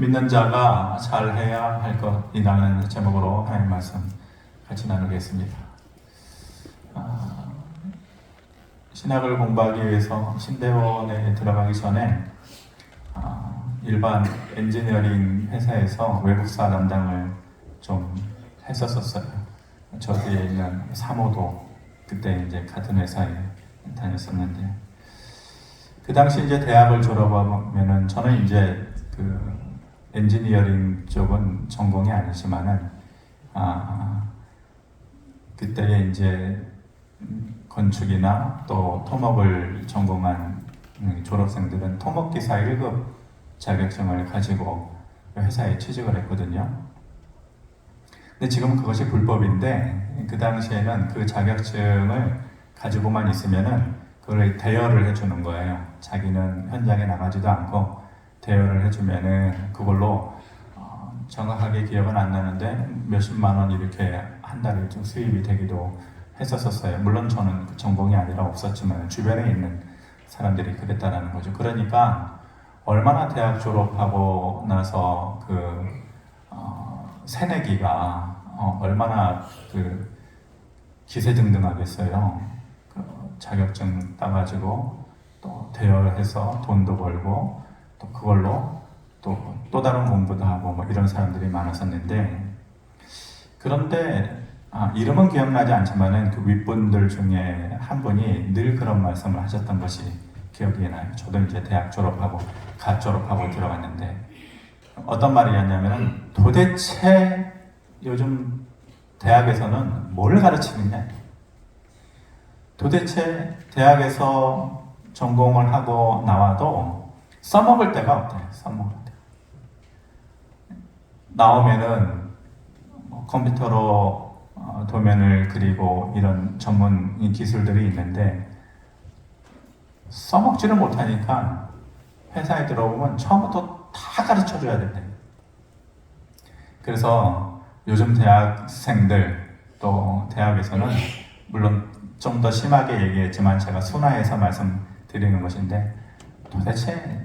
믿는 자가 잘해야 할 것이라는 제목으로 하나님 말씀 같이 나누겠습니다. 신학을 공부하기 위해서 신대원에 들어가기 전에 일반 엔지니어링 회사에서 외국사 담당을 좀 했었어요. 저 뒤에 있는 사모도 그때 이제 같은 회사에 다녔었는데, 그 당시 이제 대학을 졸업하면은 저는 이제 그 엔지니어링 쪽은 전공이 아니지만은 그때에 이제 건축이나 또 토목을 전공한 졸업생들은 토목기사 1급 자격증을 가지고 회사에 취직을 했거든요. 근데 지금 그것이 불법인데, 그 당시에는 그 자격증을 가지고만 있으면은 그걸 대여를 해주는 거예요. 자기는 현장에 나가지도 않고 대여를 해주면은 그걸로 정확하게 기억은 안 나는데 몇십만 원 이렇게 한 달에 좀 수입이 되기도 했었어요. 물론 저는 그 전공이 아니라 없었지만 주변에 있는 사람들이 그랬다라는 거죠. 그러니까 얼마나 대학 졸업하고 나서 새내기가 얼마나 기세등등하겠어요. 자격증 따가지고 또 대여를 해서 돈도 벌고 또 그걸로 또 다른 공부도 하고 뭐 이런 사람들이 많았었는데, 그런데 이름은 기억나지 않지만은 그 윗분들 중에 한 분이 늘 그런 말씀을 하셨던 것이 기억이 나요. 저도 이제 대학 졸업하고 갓 졸업하고 들어갔는데 어떤 말이었냐면은, 도대체 요즘 대학에서는 뭘 가르치느냐? 도대체 대학에서 전공을 하고 나와도 써먹을 데가 없대요. 써먹을 데. 나오면은 컴퓨터로 도면을 그리고 이런 전문 기술들이 있는데 써먹지를 못하니까 회사에 들어오면 처음부터 다 가르쳐줘야 된대. 그래서 요즘 대학생들 또 대학에서는 물론 좀 더 심하게 얘기했지만 제가 순화해서 말씀드리는 것인데, 도대체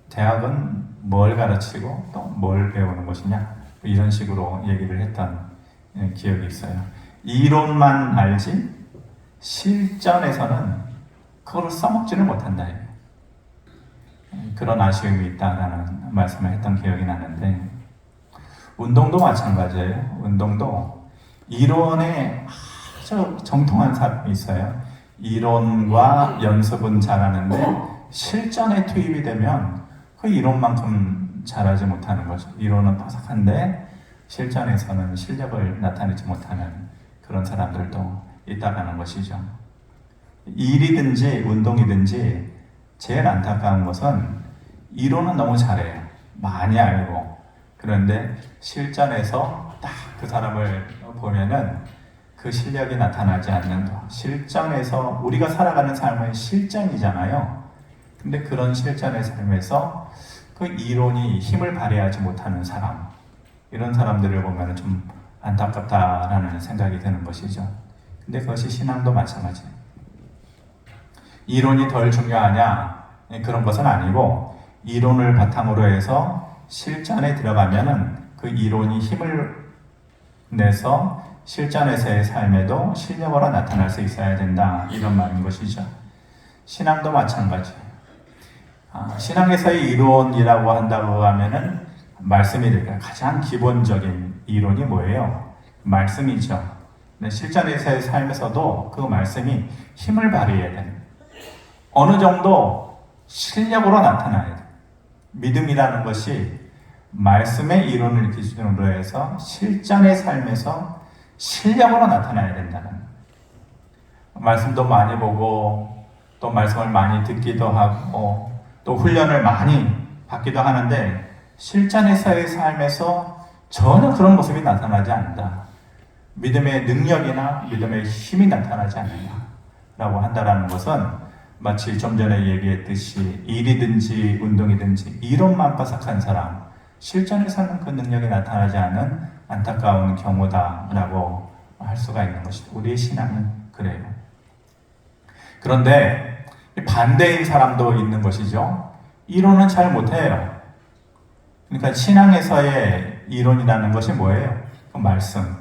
대학은 뭘 가르치고 또 뭘 배우는 것이냐, 이런 식으로 얘기를 했던 기억이 있어요. 이론만 알지 실전에서는 그걸 써먹지를 못한다. 그런 아쉬움이 있다라는 말씀을 했던 기억이 나는데, 운동도 마찬가지예요. 운동도 이론에 아주 정통한 사람이 있어요. 이론과 연습은 잘하는데 실전에 투입이 되면 그 이론만큼 잘하지 못하는 거죠. 이론은 파삭한데 실전에서는 실력을 나타내지 못하는 그런 사람들도 있다는 것이죠. 일이든지 운동이든지 제일 안타까운 것은 이론은 너무 잘해요. 많이 알고. 그런데 실전에서 딱 그 사람을 보면은 그 실력이 나타나지 않는 거. 실전에서 우리가 살아가는 삶은 실전이잖아요. 근데 그런 실전의 삶에서 그 이론이 힘을 발휘하지 못하는 사람, 이런 사람들을 보면 좀 안타깝다라는 생각이 드는 것이죠. 근데 그것이 신앙도 마찬가지예요. 이론이 덜 중요하냐? 그런 것은 아니고, 이론을 바탕으로 해서 실전에 들어가면은 그 이론이 힘을 내서 실전에서의 삶에도 실력으로 나타날 수 있어야 된다, 이런 말인 것이죠. 신앙도 마찬가지예요. 신앙에서의 이론이라고 한다고 하면은 말씀이 될까요? 가장 기본적인 이론이 뭐예요? 말씀이죠. 근데 실전에서의 삶에서도 그 말씀이 힘을 발휘해야 돼요. 어느 정도 실력으로 나타나야 돼요. 믿음이라는 것이 말씀의 이론을 기준으로 해서 실전의 삶에서 실력으로 나타나야 된다는, 말씀도 많이 보고 또 말씀을 많이 듣기도 하고 또 훈련을 많이 받기도 하는데 실전에서의 삶에서 전혀 그런 모습이 나타나지 않는다. 믿음의 능력이나 믿음의 힘이 나타나지 않는다라고 한다는 것은 마치 좀 전에 얘기했듯이 일이든지 운동이든지 이론만 빠삭한 사람, 실전에서는 그 능력이 나타나지 않은 안타까운 경우다라고 할 수가 있는 것이죠. 우리의 신앙은 그래요. 그런데 반대인 사람도 있는 것이죠. 이론은 잘 못해요. 그러니까 신앙에서의 이론이라는 것이 뭐예요? 그 말씀.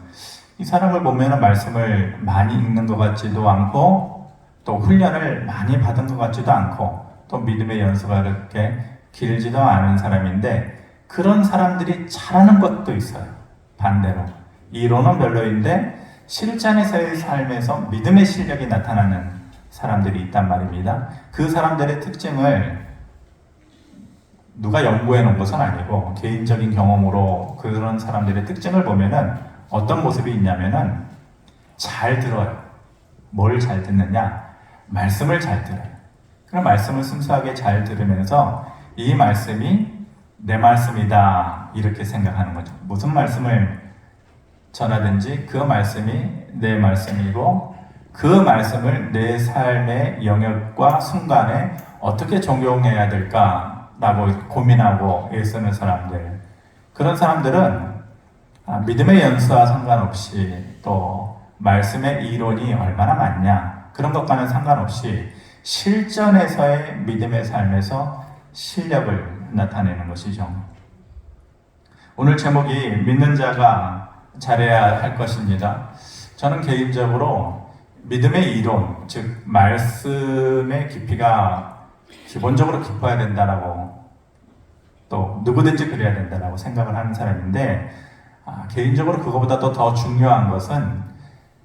이 사람을 보면 말씀을 많이 읽는 것 같지도 않고 또 훈련을 많이 받은 것 같지도 않고 또 믿음의 연수가 그렇게 길지도 않은 사람인데 그런 사람들이 잘하는 것도 있어요. 반대로. 이론은 별로인데 실전에서의 삶에서 믿음의 실력이 나타나는 사람들이 있단 말입니다. 그 사람들의 특징을 누가 연구해 놓은 것은 아니고 개인적인 경험으로 그런 사람들의 특징을 보면은 어떤 모습이 있냐면은 잘 들어요. 뭘 잘 듣느냐? 말씀을 잘 들어요. 그럼 말씀을 순수하게 잘 들으면서 이 말씀이 내 말씀이다 이렇게 생각하는 거죠. 무슨 말씀을 전하든지 그 말씀이 내 말씀이고 그 말씀을 내 삶의 영역과 순간에 어떻게 적용해야 될까라고 고민하고 애쓰는 사람들. 그런 사람들은 믿음의 연수와 상관없이 또 말씀의 이론이 얼마나 많냐 그런 것과는 상관없이 실전에서의 믿음의 삶에서 실력을 나타내는 것이죠. 오늘 제목이 믿는 자가 잘해야 할 것입니다. 저는 개인적으로 믿음의 이론, 즉 말씀의 깊이가 기본적으로 깊어야 된다라고 또 누구든지 그래야 된다라고 생각을 하는 사람인데 개인적으로 그거보다도 더 중요한 것은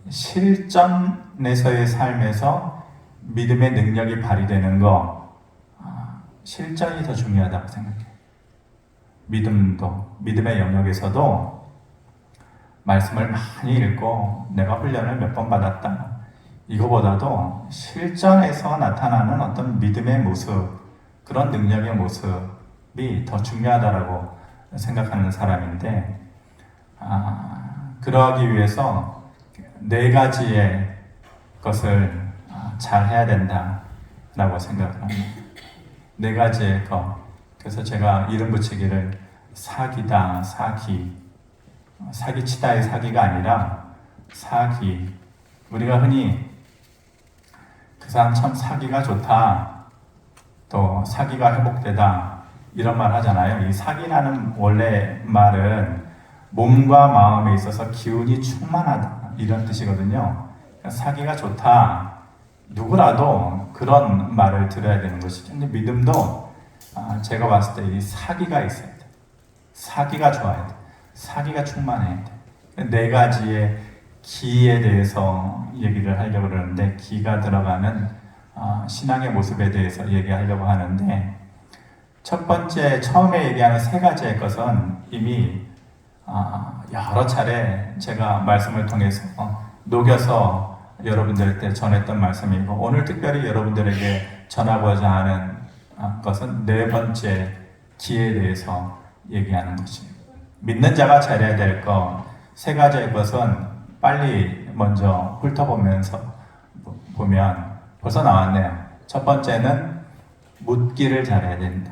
실전에서의 삶에서 믿음의 능력이 발휘되는 거 실전이 더 중요하다고 생각해요. 믿음의 영역에서도 말씀을 많이 읽고 내가 훈련을 몇 번 받았다. 이거보다도 실전에서 나타나는 어떤 믿음의 모습, 그런 능력의 모습이 더 중요하다고 생각하는 사람인데 그러하기 위해서 네 가지의 것을 잘 해야 된다라고 생각을 합니다. 네 가지의 것. 그래서 제가 이름 붙이기를 사기다, 사기치다의 사기가 아니라 사기. 우리가 흔히 그 사람 참 사기가 좋다, 또 사기가 회복되다 이런 말 하잖아요. 이 사기라는 원래 말은 몸과 마음에 있어서 기운이 충만하다 이런 뜻이거든요. 사기가 좋다. 누구라도 그런 말을 들어야 되는 것이죠. 근데 믿음도 제가 봤을 때 이 사기가 있어야 돼. 사기가 좋아야 돼. 사기가 충만해야 돼. 네 가지의 기에 대해서 얘기를 하려고 그러는데 기가 들어가는 신앙의 모습에 대해서 얘기하려고 하는데 첫 번째 처음에 얘기하는 세 가지의 것은 이미 여러 차례 제가 말씀을 통해서 녹여서 여러분들한테 전했던 말씀이고 오늘 특별히 여러분들에게 전하고자 하는 것은 네 번째 기에 대해서 얘기하는 것입니다. 믿는 자가 잘해야 될 것 세 가지의 것은 빨리 먼저 훑어보면서 보면 벌써 나왔네요. 첫 번째는 묻기를 잘해야 된다.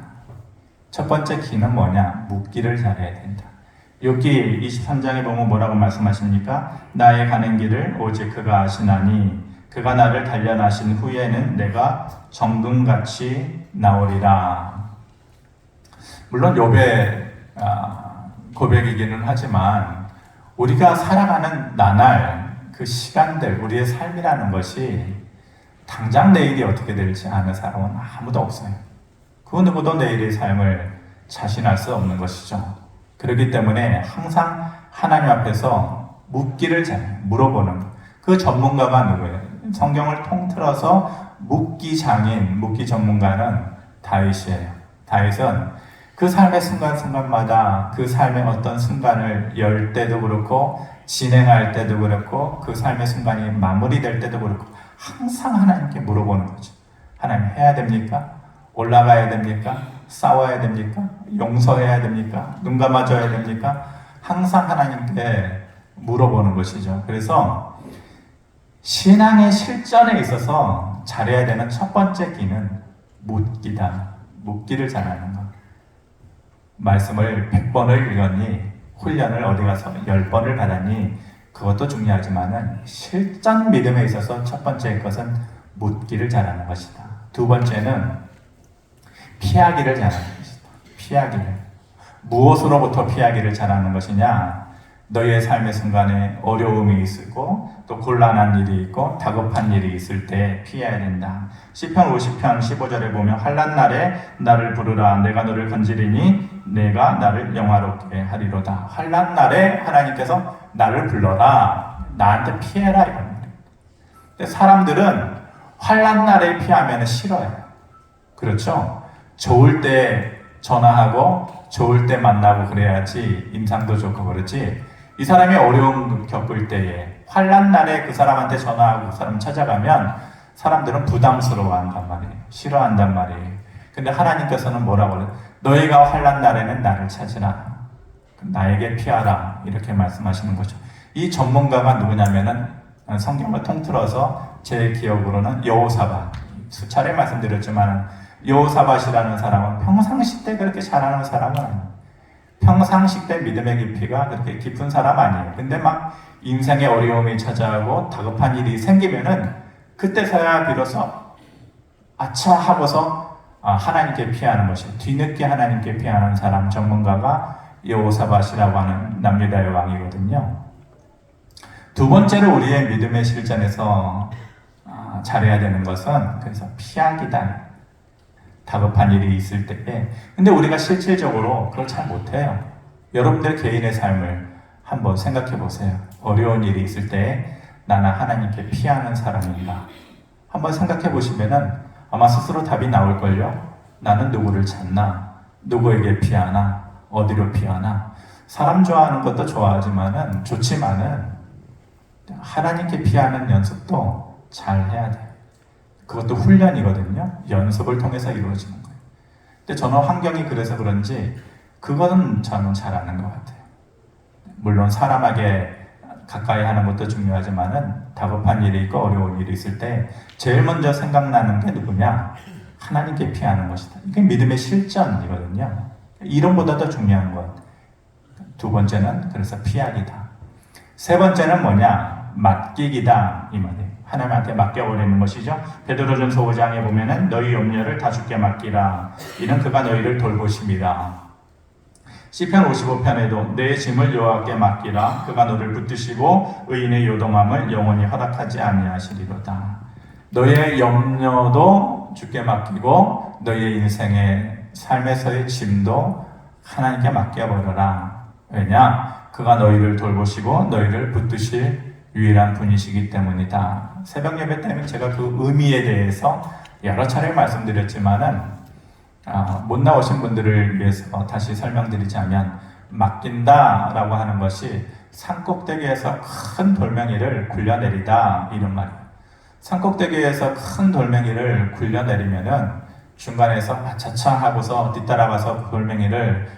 첫 번째 기는 뭐냐? 묻기를 잘해야 된다. 욥기 23장에 보면 뭐라고 말씀하십니까? 나의 가는 길을 오직 그가 아시나니 그가 나를 단련하신 후에는 내가 정금같이 나오리라. 물론 욥의 고백이기는 하지만 우리가 살아가는 나날 그 시간들 우리의 삶이라는 것이 당장 내일이 어떻게 될지 아는 사람은 아무도 없어요. 그 누구도 내일의 삶을 자신할 수 없는 것이죠. 그렇기 때문에 항상 하나님 앞에서 묻기를 잘 물어보는 그 전문가가 누구예요? 성경을 통틀어서 묻기 장인, 묻기 전문가는 다윗이에요. 다윗은 그 삶의 순간순간마다 그 삶의 어떤 순간을 열 때도 그렇고 진행할 때도 그렇고 그 삶의 순간이 마무리될 때도 그렇고 항상 하나님께 물어보는 거죠. 하나님 해야 됩니까? 올라가야 됩니까? 싸워야 됩니까? 용서해야 됩니까? 눈 감아줘야 됩니까? 항상 하나님께 물어보는 것이죠. 그래서 신앙의 실전에 있어서 잘해야 되는 첫 번째 기는 묻기다. 묻기를 잘하는 것. 말씀을 100번을 읽었니? 훈련을 어디 가서 10번을 받았니? 그것도 중요하지만은 실전 믿음에 있어서 첫 번째 것은 묻기를 잘하는 것이다. 두 번째는 피하기를 잘하는 것이다. 피하기를. 무엇으로부터 피하기를 잘하는 것이냐? 너희의 삶의 순간에 어려움이 있고 또 곤란한 일이 있고 다급한 일이 있을 때 피해야 된다. 시편 50편 15절에 보면 환난 날에 나를 부르라 내가 너를 건지리니 내가 나를 영화롭게 하리로다. 환난 날에 하나님께서 나를 불러라. 나한테 피해라 이런 말이에요. 근데 사람들은 환난 날에 피하면 싫어요. 그렇죠? 좋을 때 전화하고 좋을 때 만나고 그래야지 인상도 좋고 그러지. 이 사람이 어려움 겪을 때에 환난 날에 그 사람한테 전화하고 그 사람 찾아가면 사람들은 부담스러워한단 말이에요. 싫어한단 말이에요. 근데 하나님께서는 뭐라고 그래요? 너희가 환난 날에는 나를 찾으라. 나에게 피하라. 이렇게 말씀하시는 거죠. 이 전문가가 누구냐면은 성경을 통틀어서 제 기억으로는 여호사밧. 수차례 말씀드렸지만 여호사밧이라는 사람은 평상시 때 그렇게 잘하는 사람은 아니에요. 평상시 때 믿음의 깊이가 그렇게 깊은 사람 아니에요. 근데 막 인생의 어려움이 찾아오고 다급한 일이 생기면은 그때서야 비로소 아차 하고서 하나님께 피하는 것이에요. 뒤늦게 하나님께 피하는 사람 전문가가 여호사밧이라고 하는 남유다의 왕이거든요. 두 번째로 우리의 믿음의 실전에서 잘해야 되는 것은 그래서 피하기다. 다급한 일이 있을 때에. 근데 우리가 실질적으로 그걸 잘 못해요. 여러분들 개인의 삶을 한번 생각해 보세요. 어려운 일이 있을 때 나는 하나님께 피하는 사람인가? 한번 생각해 보시면은 아마 스스로 답이 나올걸요. 나는 누구를 찾나? 누구에게 피하나? 어디로 피하나? 사람 좋아하는 것도 좋지만은 하나님께 피하는 연습도 잘 해야 돼요. 그것도 훈련이거든요. 연습을 통해서 이루어지는 거예요. 근데 저는 환경이 그래서 그런지 그거는 저는 잘하는 것 같아요. 물론 사람에게 가까이 하는 것도 중요하지만은 다급한 일이 있고 어려운 일이 있을 때 제일 먼저 생각나는 게 누구냐? 하나님께 피하는 것이다. 이게 믿음의 실전이거든요. 이론보다 더 중요한 것. 두 번째는 그래서 피하기다. 세 번째는 뭐냐? 맡기기다 이 말이에요. 하나님한테 맡겨버리는 것이죠. 베드로전서 5장에 보면은 너희 염려를 다 주께 맡기라. 이는 그가 너희를 돌보십니다. 시편 55편에도 내 짐을 여호와께 맡기라. 그가 너를 붙드시고 의인의 요동함을 영원히 허락하지 아니하시리로다. 너의 염려도 주께 맡기고 너의 인생의 삶에서의 짐도 하나님께 맡겨버려라. 왜냐? 그가 너희를 돌보시고 너희를 붙드실 유일한 분이시기 때문이다. 새벽 예배 때문에 제가 그 의미에 대해서 여러 차례 말씀드렸지만은 못 나오신 분들을 위해서 다시 설명드리자면 맡긴다라고 하는 것이 산꼭대기에서 큰 돌멩이를 굴려내리다 이런 말이에요. 산꼭대기에서 큰 돌멩이를 굴려내리면은 중간에서 아차차 하고서 뒤따라가서 돌멩이를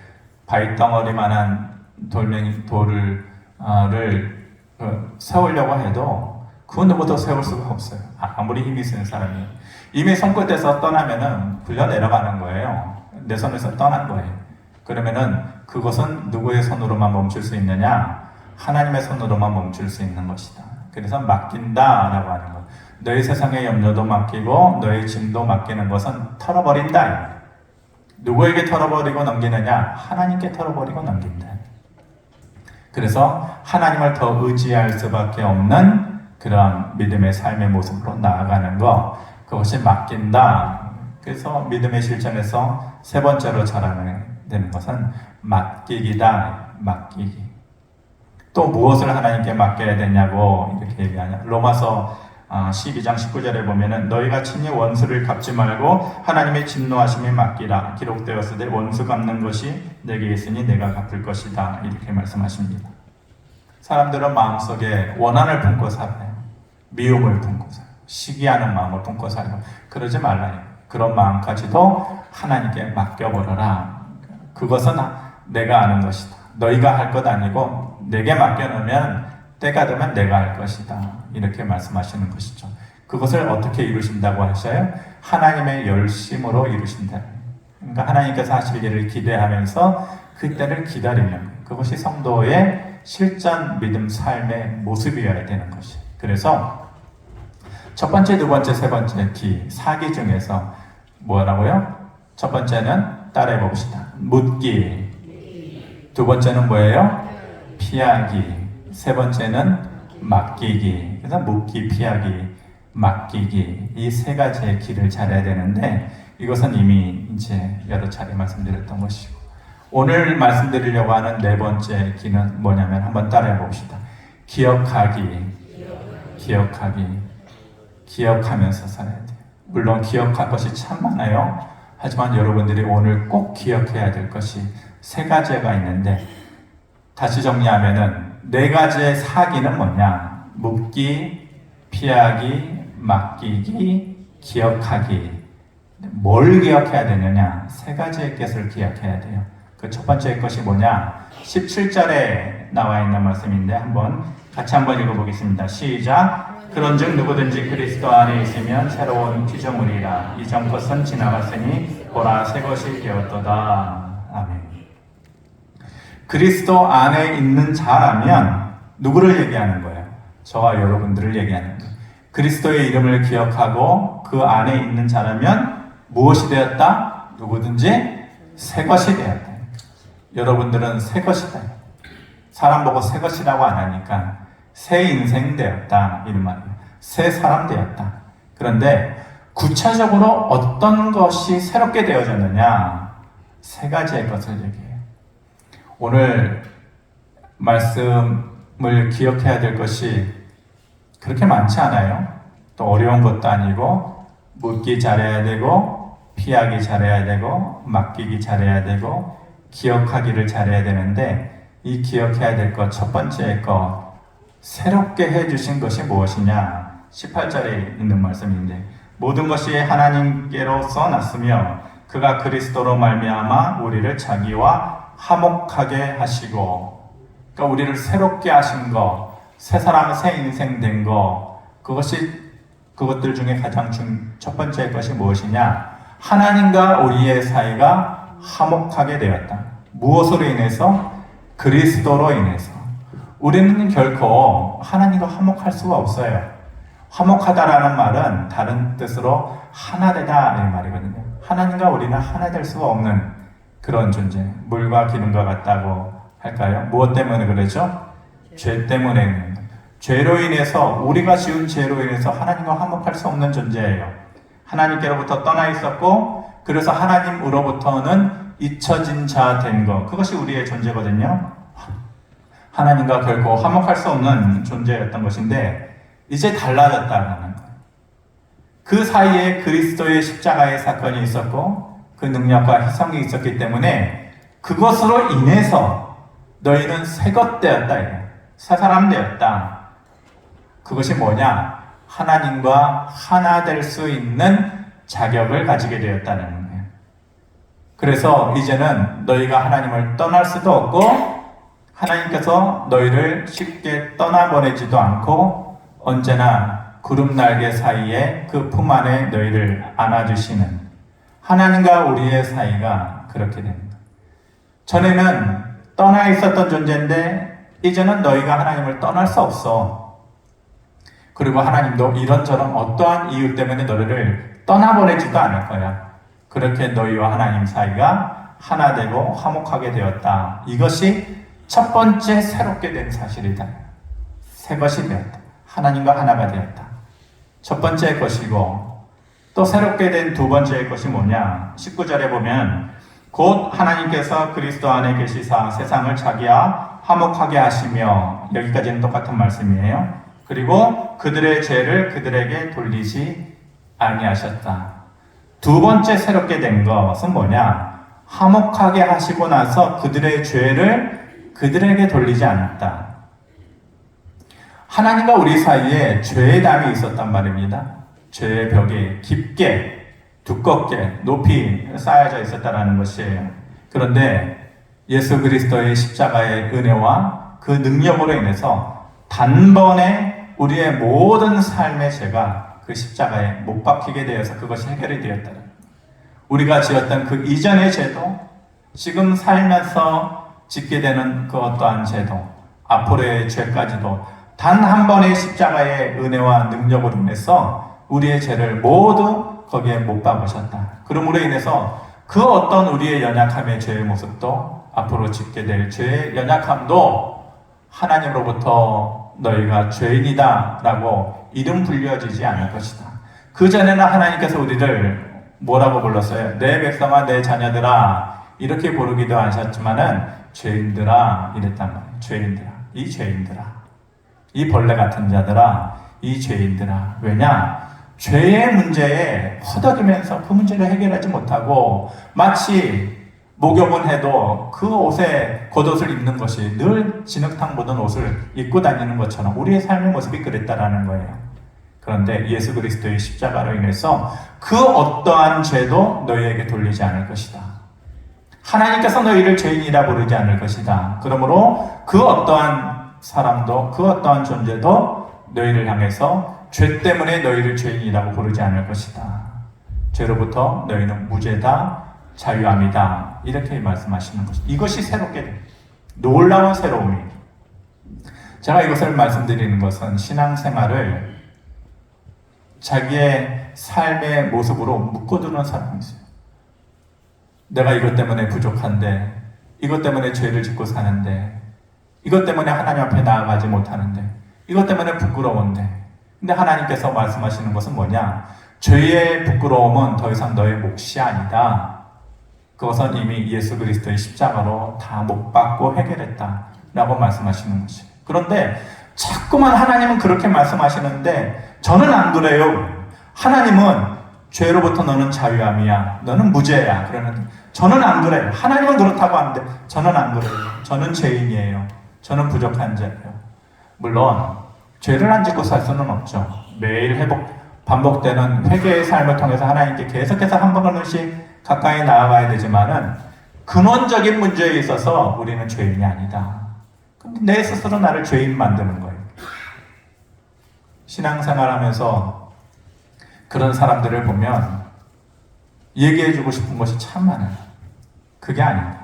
바위덩어리만한 돌을 세우려고 해도 그 누구도 세울 수가 없어요. 아무리 힘이 있는 사람이. 이미 손끝에서 떠나면은 굴려 내려가는 거예요. 내 손에서 떠난 거예요. 그러면은 그것은 누구의 손으로만 멈출 수 있느냐? 하나님의 손으로만 멈출 수 있는 것이다. 그래서 맡긴다라고 하는 것. 너희 세상의 염려도 맡기고 너희 짐도 맡기는 것은 털어버린다. 누구에게 털어버리고 넘기느냐? 하나님께 털어버리고 넘긴다. 그래서 하나님을 더 의지할 수밖에 없는 그런 믿음의 삶의 모습으로 나아가는 것, 그것이 맡긴다. 그래서 믿음의 실천에서 세 번째로 잘하는 되는 것은 맡기기다. 맡기기. 또 무엇을 하나님께 맡겨야 되냐고 이렇게 얘기하냐. 로마서 12장 19절에 보면은 너희가 친히 원수를 갚지 말고 하나님의 진노하심에 맡기라. 기록되었으되 원수 갚는 것이 내게 있으니 내가 갚을 것이다. 이렇게 말씀하십니다. 사람들은 마음속에 원한을 품고 살아요. 미움을 품고 살아요. 시기하는 마음을 품고 살아요. 그러지 말라요. 그런 마음까지도 하나님께 맡겨버려라. 그것은 내가 아는 것이다. 너희가 할 것 아니고 내게 맡겨놓으면 때가 되면 내가 할 것이다. 이렇게 말씀하시는 것이죠. 그것을 어떻게 이루신다고 하셔요? 하나님의 열심으로 이루신다. 그러니까 하나님께서 하실 일을 기대하면서 그때를 기다리는 거예요. 그것이 성도의 실전 믿음 삶의 모습이어야 되는 것이에요. 그래서 첫 번째, 두 번째, 세 번째 사기 중에서 뭐라고요? 첫 번째는 따라해 봅시다. 묻기. 두 번째는 뭐예요? 피하기. 세 번째는 맡기기. 그래서 묻기, 피하기, 맡기기. 이 세 가지의 길을 잘해야 되는데 이것은 이미 이제 여러 차례 말씀드렸던 것이고, 오늘 말씀드리려고 하는 네 번째 길은 뭐냐면 한번 따라해 봅시다. 기억하기. 기억하면서 살아야 돼요. 물론 기억할 것이 참 많아요. 하지만 여러분들이 오늘 꼭 기억해야 될 것이 세 가지가 있는데, 다시 정리하면은 네 가지의 사기는 뭐냐? 묻기, 피하기, 맡기기, 기억하기. 뭘 기억해야 되느냐? 세 가지의 것을 기억해야 돼요. 그 첫 번째 것이 뭐냐? 17절에 나와 있는 말씀인데 같이 한번 읽어보겠습니다. 시작! 그런즉 누구든지 그리스도 안에 있으면 새로운 피조물이라. 이전 것은 지나갔으니 보라 새 것이 되었도다. 아멘. 그리스도 안에 있는 자라면 누구를 얘기하는 거예요? 저와 여러분들을 얘기하는 거예요. 그리스도의 이름을 기억하고 그 안에 있는 자라면 무엇이 되었다? 누구든지 새 것이 되었다. 여러분들은 새 것이다. 사람 보고 새 것이라고 안 하니까 새 인생 되었다 이런 말이에요. 새 사람 되었다. 그런데 구체적으로 어떤 것이 새롭게 되어졌느냐? 세 가지의 것을 얘기해요. 오늘 말씀을 기억해야 될 것이 그렇게 많지 않아요. 또 어려운 것도 아니고, 묻기 잘해야 되고, 피하기 잘해야 되고, 맡기기 잘해야 되고, 기억하기를 잘해야 되는데, 이 기억해야 될 것, 첫 번째 것, 새롭게 해주신 것이 무엇이냐? 18절에 있는 말씀인데, 모든 것이 하나님께로서 났으며 그가 그리스도로 말미암아 우리를 자기와 화목하게 하시고, 그러니까 우리를 새롭게 하신 것, 새 사람, 새 인생 된 것, 그것들 중에 가장 첫 번째 것이 무엇이냐? 하나님과 우리의 사이가 화목하게 되었다. 무엇으로 인해서? 그리스도로 인해서. 우리는 결코 하나님과 화목할 수가 없어요. 화목하다라는 말은 다른 뜻으로 하나되다 이 말이거든요. 하나님과 우리는 하나 될 수가 없는 그런 존재. 물과 기름과 같다고 할까요? 무엇 때문에 그러죠? 죄 때문에. 죄로 인해서, 우리가 지은 죄로 인해서 하나님과 화목할 수 없는 존재예요. 하나님께로부터 떠나 있었고, 그래서 하나님으로부터는 잊혀진 자 된 것, 그것이 우리의 존재거든요. 하나님과 결코 화목할 수 없는 존재였던 것인데 이제 달라졌다는 거예요. 그 사이에 그리스도의 십자가의 사건이 있었고 그 능력과 희생이 있었기 때문에 그것으로 인해서 너희는 새 것 되었다. 새 사람 되었다. 그것이 뭐냐? 하나님과 하나 될 수 있는 자격을 가지게 되었다는 거예요. 그래서 이제는 너희가 하나님을 떠날 수도 없고 하나님께서 너희를 쉽게 떠나보내지도 않고 언제나 구름 날개 사이에 그 품 안에 너희를 안아주시는 하나님과 우리의 사이가 그렇게 됩니다. 전에는 떠나 있었던 존재인데 이제는 너희가 하나님을 떠날 수 없어. 그리고 하나님도 이런저런 어떠한 이유 때문에 너희를 떠나보내지도 않을 거야. 그렇게 너희와 하나님 사이가 하나 되고 화목하게 되었다. 이것이 첫 번째 새롭게 된 사실이다. 새 것이 되었다. 하나님과 하나가 되었다. 첫 번째 것이고, 또 새롭게 된 두 번째 것이 뭐냐? 19절에 보면 곧 하나님께서 그리스도 안에 계시사 세상을 자기와 화목하게 하시며, 여기까지는 똑같은 말씀이에요. 그리고 그들의 죄를 그들에게 돌리지 아니하셨다. 두 번째 새롭게 된 것은 뭐냐? 화목하게 하시고 나서 그들의 죄를 그들에게 돌리지 않았다. 하나님과 우리 사이에 죄의 담이 있었단 말입니다. 죄의 벽이 깊게, 두껍게, 높이 쌓여져 있었다는 것이에요. 그런데 예수 그리스도의 십자가의 은혜와 그 능력으로 인해서 단번에 우리의 모든 삶의 죄가 그 십자가에 못 박히게 되어서 그것이 해결이 되었다. 우리가 지었던 그 이전의 죄도, 지금 살면서 짓게 되는 그 어떠한 죄도, 앞으로의 죄까지도 단 한 번의 십자가의 은혜와 능력으로 인해서 우리의 죄를 모두 거기에 못 박으셨다. 그러므로 인해서 그 어떤 우리의 연약함의 죄의 모습도 앞으로 짓게 될 죄의 연약함도 하나님으로부터 너희가 죄인이다 라고 이름 불려지지 않을 것이다. 그전에는 하나님께서 우리를 뭐라고 불렀어요? 내 백성아, 내 자녀들아, 이렇게 부르기도 하셨지만은 죄인들아 이랬단 말이에요. 죄인들아, 이 죄인들아, 이 벌레 같은 자들아, 이 죄인들아. 왜냐? 죄의 문제에 허덕이면서 그 문제를 해결하지 못하고 마치 목욕은 해도 그 옷에 겉옷을 입는 것이 늘 진흙탕 묻은 옷을 입고 다니는 것처럼 우리의 삶의 모습이 그랬다라는 거예요. 그런데 예수 그리스도의 십자가로 인해서 그 어떠한 죄도 너희에게 돌리지 않을 것이다. 하나님께서 너희를 죄인이라 부르지 않을 것이다. 그러므로 그 어떠한 사람도 그 어떠한 존재도 너희를 향해서 죄 때문에 너희를 죄인이라고 부르지 않을 것이다. 죄로부터 너희는 무죄다, 자유함이다. 이렇게 말씀하시는 것이죠. 이것이 새롭게 됩니다. 놀라운 새로움이. 제가 이것을 말씀드리는 것은 신앙생활을 자기의 삶의 모습으로 묶어두는 사람이 있어요. 내가 이것 때문에 부족한데, 이것 때문에 죄를 짓고 사는데, 이것 때문에 하나님 앞에 나아가지 못하는데, 이것 때문에 부끄러운데. 근데 하나님께서 말씀하시는 것은 뭐냐? 죄의 부끄러움은 더 이상 너의 몫이 아니다. 그것은 이미 예수 그리스도의 십자가로 다 못 박고 해결했다 라고 말씀하시는 것이에요. 그런데 자꾸만 하나님은 그렇게 말씀하시는데 저는 안 그래요. 하나님은 죄로부터 너는 자유함이야, 너는 무죄야 그러는데 저는 안 그래요. 하나님은 그렇다고 하는데 저는 안 그래요. 저는 죄인이에요. 저는 부족한 자예요. 물론 죄를 안 짓고 살 수는 없죠. 매일 반복되는 회개의 삶을 통해서 하나님께 계속해서 한 번씩 가까이 나아가야 되지만은 근원적인 문제에 있어서 우리는 죄인이 아니다. 근데 내 스스로 나를 죄인 만드는 거예요. 신앙생활하면서 그런 사람들을 보면 얘기해주고 싶은 것이 참 많아요. 그게 아니다.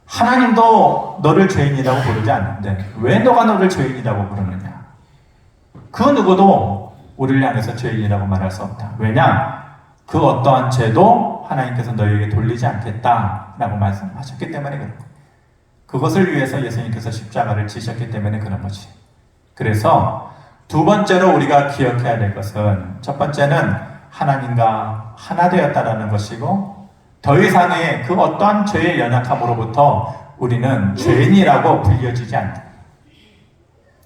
하나님도 너를 죄인이라고 부르지 않는데 왜 너가 너를 죄인이라고 부르느냐? 그 누구도 우리를 향해서 죄인이라고 말할 수 없다. 왜냐? 그 어떠한 죄도 하나님께서 너희에게 돌리지 않겠다라고 말씀하셨기 때문에 그런 거예요. 그것을 위해서 예수님께서 십자가를 지셨기 때문에 그런 거지. 그래서 두 번째로 우리가 기억해야 될 것은 첫 번째는 하나님과 하나 되었다라는 것이고 더 이상의 그 어떠한 죄의 연약함으로부터 우리는 죄인이라고 불려지지 않는다.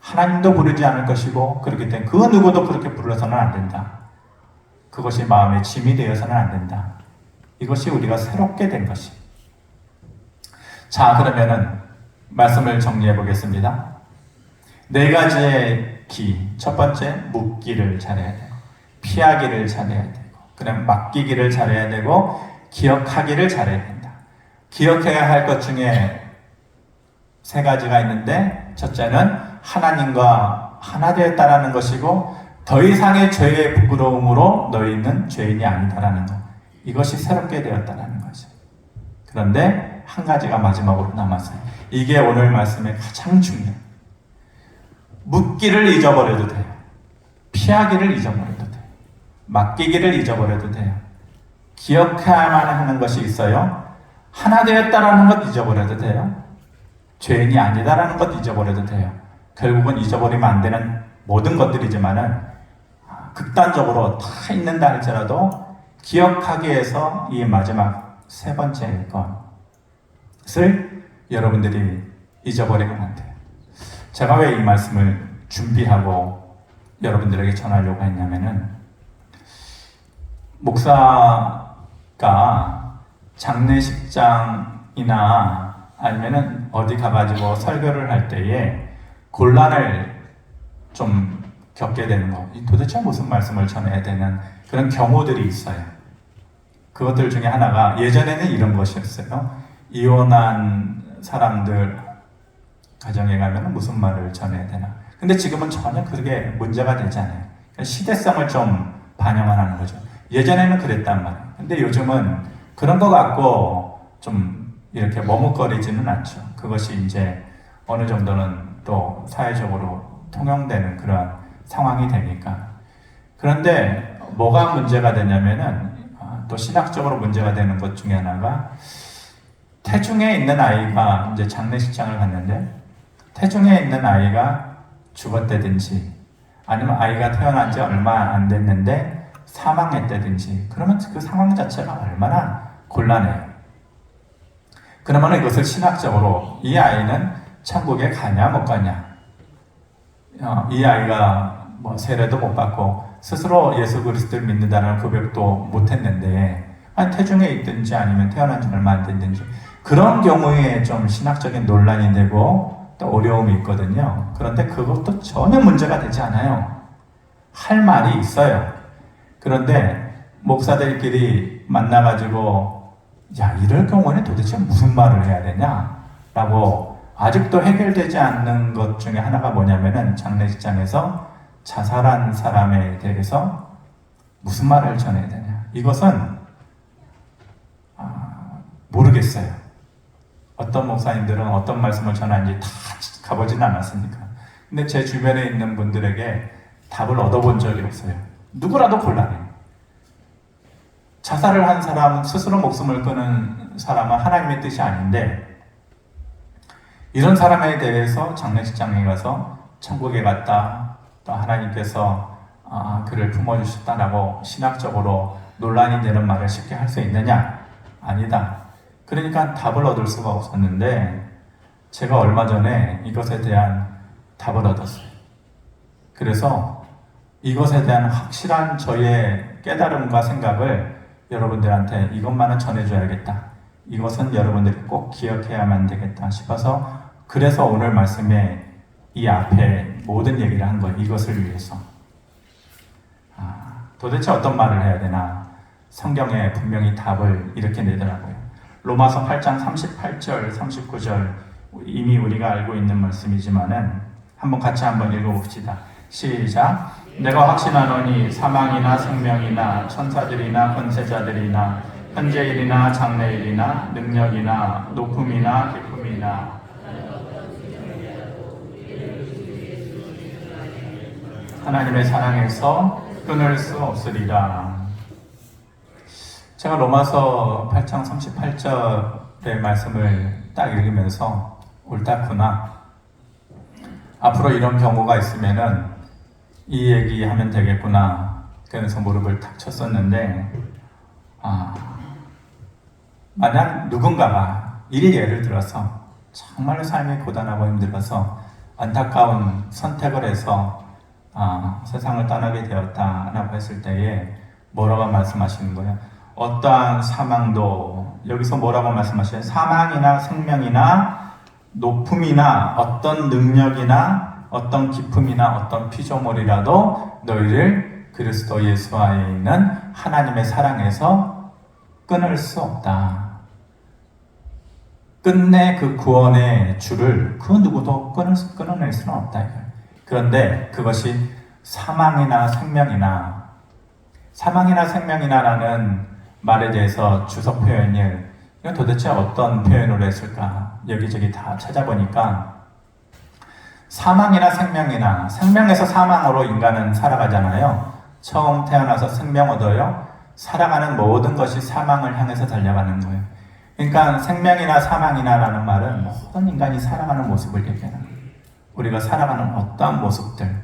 하나님도 부르지 않을 것이고 그렇기 때문에 그 누구도 그렇게 불러서는 안 된다. 그것이 마음의 짐이 되어서는 안 된다. 이것이 우리가 새롭게 된 것이. 자, 그러면은 말씀을 정리해 보겠습니다. 네 가지의 기. 첫 번째, 묻기를 잘해야 되고, 피하기를 잘해야 되고, 그다음 맡기기를 잘해야 되고, 기억하기를 잘해야 된다. 기억해야 할 것 중에 세 가지가 있는데, 첫째는 하나님과 하나 되었다라는 것이고, 더 이상의 죄의 부끄러움으로 너희는 죄인이 아니다라는 것. 이것이 새롭게 되었다라는 거죠. 그런데 한 가지가 마지막으로 남았어요. 이게 오늘 말씀의 가장 중요해요. 묻기를 잊어버려도 돼요. 피하기를 잊어버려도 돼요. 맡기기를 잊어버려도 돼요. 기억해야만 하는 것이 있어요. 하나 되었다라는 것 잊어버려도 돼요. 죄인이 아니다라는 것 잊어버려도 돼요. 결국은 잊어버리면 안 되는 모든 것들이지만은 극단적으로 다 있는다 할지라도 기억하기 위해서 이 마지막 세 번째 것을 여러분들이 잊어버리면 안 돼요. 제가 왜 이 말씀을 준비하고 여러분들에게 전하려고 했냐면은 목사가 장례식장이나 아니면은 어디 가가지고 설교를 할 때에 곤란을 좀 겪게 되는 거. 도대체 무슨 말씀을 전해야 되는 그런 경우들이 있어요. 그것들 중에 하나가 예전에는 이런 것이었어요. 이혼한 사람들 가정에 가면 무슨 말을 전해야 되나. 근데 지금은 전혀 그게 문제가 되지 않아요. 시대성을 좀 반영하는 거죠. 예전에는 그랬단 말이에요. 근데 요즘은 그런 거 갖고 좀 이렇게 머뭇거리지는 않죠. 그것이 이제 어느 정도는 또 사회적으로 통용되는 그런 상황이 되니까. 그런데 뭐가 문제가 되냐면은 또 신학적으로 문제가 되는 것 중에 하나가 태중에 있는 아이가 이제 장례식장을 갔는데 태중에 있는 아이가 죽었다든지 아니면 아이가 태어난 지 얼마 안 됐는데 사망했다든지 그러면 그 상황 자체가 얼마나 곤란해요. 그러면 이것을 신학적으로 이 아이는 천국에 가냐 못 가냐, 이 아이가 뭐 세례도 못 받고 스스로 예수 그리스도를 믿는다는 고백도 못 했는데 태중에 있든지 아니면 태어난 지 얼마 안 됐든지 그런 경우에 좀 신학적인 논란이 되고 또 어려움이 있거든요. 그런데 그것도 전혀 문제가 되지 않아요. 할 말이 있어요. 그런데 목사들끼리 만나가지고 야, 이럴 경우에는 도대체 무슨 말을 해야 되냐? 라고 아직도 해결되지 않는 것 중에 하나가 뭐냐면은 장례식장에서 자살한 사람에 대해서 무슨 말을 전해야 되냐? 이것은 모르겠어요. 어떤 목사님들은 어떤 말씀을 전하는지 다 가보진 않았으니까. 근데 제 주변에 있는 분들에게 답을 얻어본 적이 없어요. 누구라도 곤란해요. 자살을 한 사람은 스스로 목숨을 끊은 사람은 하나님의 뜻이 아닌데 이런 사람에 대해서 장례식장에 가서 천국에 갔다 또 하나님께서 그를 품어주셨다라고 신학적으로 논란이 되는 말을 쉽게 할 수 있느냐? 아니다. 그러니까 답을 얻을 수가 없었는데 제가 얼마 전에 이것에 대한 답을 얻었어요. 그래서 이것에 대한 확실한 저의 깨달음과 생각을 여러분들한테 이것만은 전해줘야겠다. 이것은 여러분들이 꼭 기억해야만 되겠다 싶어서 그래서 오늘 말씀에 이 앞에 모든 얘기를 한 거예요. 이것을 위해서. 도대체 어떤 말을 해야 되나? 성경에 분명히 답을 이렇게 내더라고요. 로마서 8장 38절, 39절 이미 우리가 알고 있는 말씀이지만은 한번 같이 한번 읽어봅시다. 시작. 내가 확신하노니 사망이나 생명이나 천사들이나 권세자들이나 현재일이나 장래일이나 능력이나 높음이나 깊음이나 하나님의 사랑에서 끊을 수 없으리라. 제가 로마서 8장 38절의 말씀을 딱 읽으면서 옳다구나. 앞으로 이런 경우가 있으면은 이 얘기하면 되겠구나. 그래서 무릎을 탁 쳤었는데 만약 누군가가 예를 들어서 정말로 삶이 고단하고 힘들어서 안타까운 선택을 해서 세상을 떠나게 되었다라고 했을 때에 뭐라고 말씀하시는 거예요? 어떠한 사망도 여기서 뭐라고 말씀하셔요? 사망이나 생명이나 높음이나 어떤 능력이나 어떤 기쁨이나 어떤 피조물이라도 너희를 그리스도 예수 안에 있는 하나님의 사랑에서 끊을 수 없다. 끝내 그 구원의 줄을 그 누구도 끊어낼 수는 없다. 그런데 그것이 사망이나 생명이나라는 말에 대해서 주석 표현을 이건 도대체 어떤 표현으로 했을까? 여기저기 다 찾아보니까 사망이나 생명이나 생명에서 사망으로 인간은 살아가잖아요. 처음 태어나서 생명 얻어요. 살아가는 모든 것이 사망을 향해서 달려가는 거예요. 그러니까 생명이나 사망이나라는 말은 모든 인간이 살아가는 모습을 얘기하는 거예요. 우리가 살아가는 어떠한 모습들,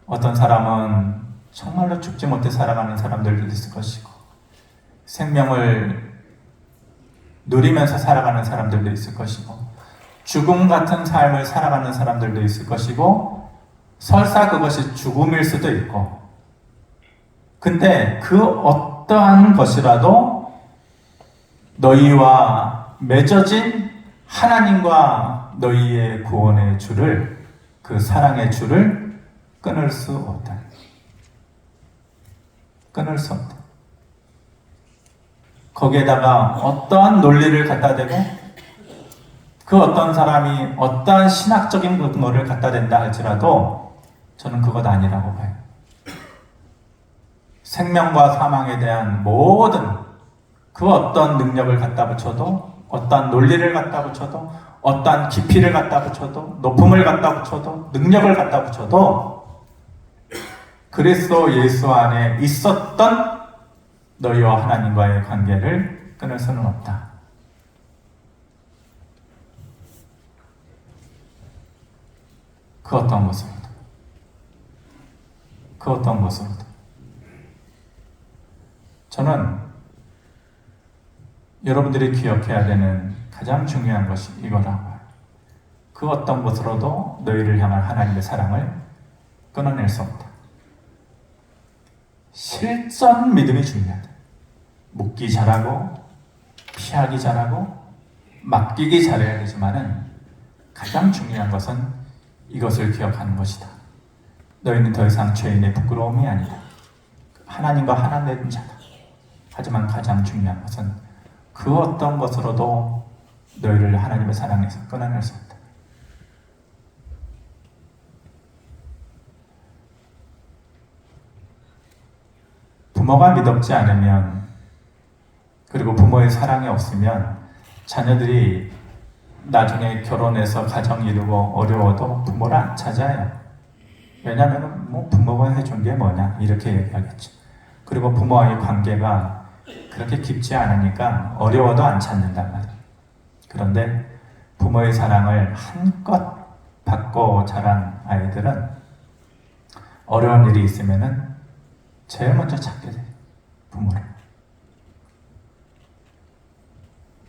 어떤 사람은 정말로 죽지 못해 살아가는 사람들도 있을 것이고 생명을 누리면서 살아가는 사람들도 있을 것이고 죽음 같은 삶을 살아가는 사람들도 있을 것이고 설사 그것이 죽음일 수도 있고 근데 그 어떠한 것이라도 너희와 맺어진 하나님과 너희의 구원의 줄을 그 사랑의 줄을 끊을 수 없다. 끊을 수 없다. 거기에다가 어떠한 논리를 갖다 대고 그 어떤 사람이 어떠한 신학적인 근거를 갖다 댄다 할지라도 저는 그것 아니라고 봐요. 생명과 사망에 대한 모든 그 어떤 능력을 갖다 붙여도 어떠한 논리를 갖다 붙여도 어떠한 깊이를 갖다 붙여도 높음을 갖다 붙여도 능력을 갖다 붙여도 그리스도 예수 안에 있었던 너희와 하나님과의 관계를 끊을 수는 없다. 그 어떤 것으로도, 그 어떤 것으로도. 저는 여러분들이 기억해야 되는 가장 중요한 것이 이거라고요. 그 어떤 것으로도 너희를 향한 하나님의 사랑을 끊어낼 수 없다. 실전 믿음이 중요하다. 묻기 잘하고 피하기 잘하고 맡기기 잘해야 되지만은 가장 중요한 것은 이것을 기억하는 것이다. 너희는 더 이상 죄인의 부끄러움이 아니다. 하나님과 하나 된 자다. 하지만 가장 중요한 것은 그 어떤 것으로도 너희를 하나님의 사랑에서 끊어낼 수 없다. 부모가 믿음지 않으면, 그리고 부모의 사랑이 없으면 자녀들이 나중에 결혼해서 가정 이루고 어려워도 부모를 안 찾아요. 왜냐하면 뭐 부모가 해준 게 뭐냐 이렇게 얘기하겠죠. 그리고 부모와의 관계가 그렇게 깊지 않으니까 어려워도 안 찾는단 말이에요. 그런데 부모의 사랑을 한껏 받고 자란 아이들은 어려운 일이 있으면은 제일 먼저 찾게 돼요. 부모를.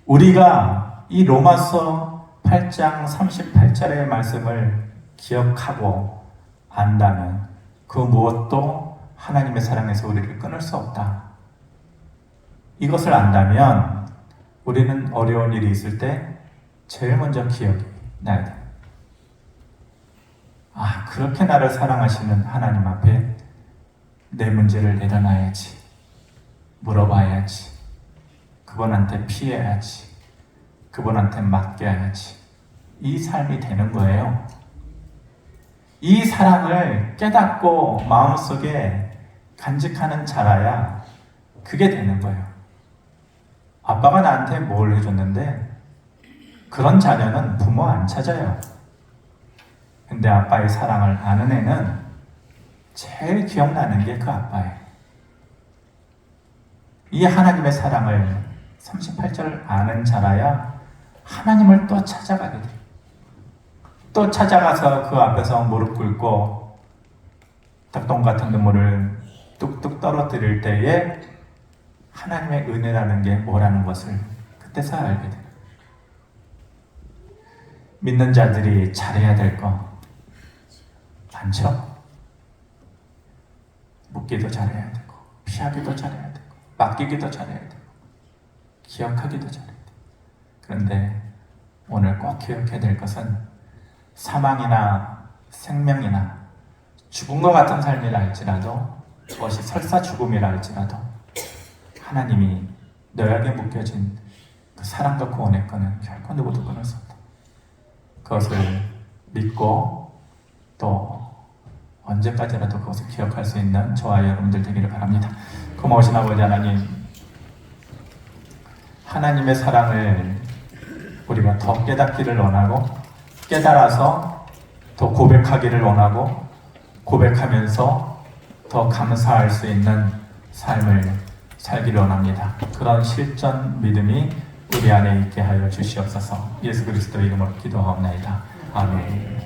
우리가 이 로마서 8장 38절의 말씀을 기억하고 안다면 그 무엇도 하나님의 사랑에서 우리를 끊을 수 없다. 이것을 안다면 우리는 어려운 일이 있을 때 제일 먼저 기억이 나야 돼. 아, 그렇게 나를 사랑하시는 하나님 앞에 내 문제를 내려놔야지. 물어봐야지. 그분한테 피해야지. 그분한테 맡겨야지. 이 삶이 되는 거예요. 이 사랑을 깨닫고 마음속에 간직하는 자라야 그게 되는 거예요. 아빠가 나한테 뭘 해줬는데 그런 자녀는 부모 안 찾아요. 근데 아빠의 사랑을 아는 애는 제일 기억나는 게 그 아빠예요. 이 하나님의 사랑을 38절 아는 자라야 하나님을 또 찾아가게 돼요. 또 찾아가서 그 앞에서 무릎 꿇고 닭똥 같은 눈물을 뚝뚝 떨어뜨릴 때에 하나님의 은혜라는 게 뭐라는 것을 그때서 알게 돼요. 믿는 자들이 잘해야 될 거 많죠? 묻기도 잘해야 되고 피하기도 잘해야 되고 맡기기도 잘해야 되고 기억하기도 잘해야 되고. 그런데 오늘 꼭 기억해야 될 것은 사망이나 생명이나 죽음과 같은 삶이라 할지라도, 그것이 설사 죽음이라 할지라도 하나님이 너에게 묶여진 그 사랑과 구원의 끈은 결코 누구도 끊을 수 없다. 그것을 믿고 또 언제까지라도 그것을 기억할 수 있는 저와 여러분들 되기를 바랍니다. 고마우신 아버지 하나님, 하나님의 사랑을 우리가 더 깨닫기를 원하고 깨달아서 더 고백하기를 원하고 고백하면서 더 감사할 수 있는 삶을 살기를 원합니다. 그런 실전 믿음이 우리 안에 있게 하여 주시옵소서. 예수 그리스도의 이름으로 기도하옵나이다. 아멘.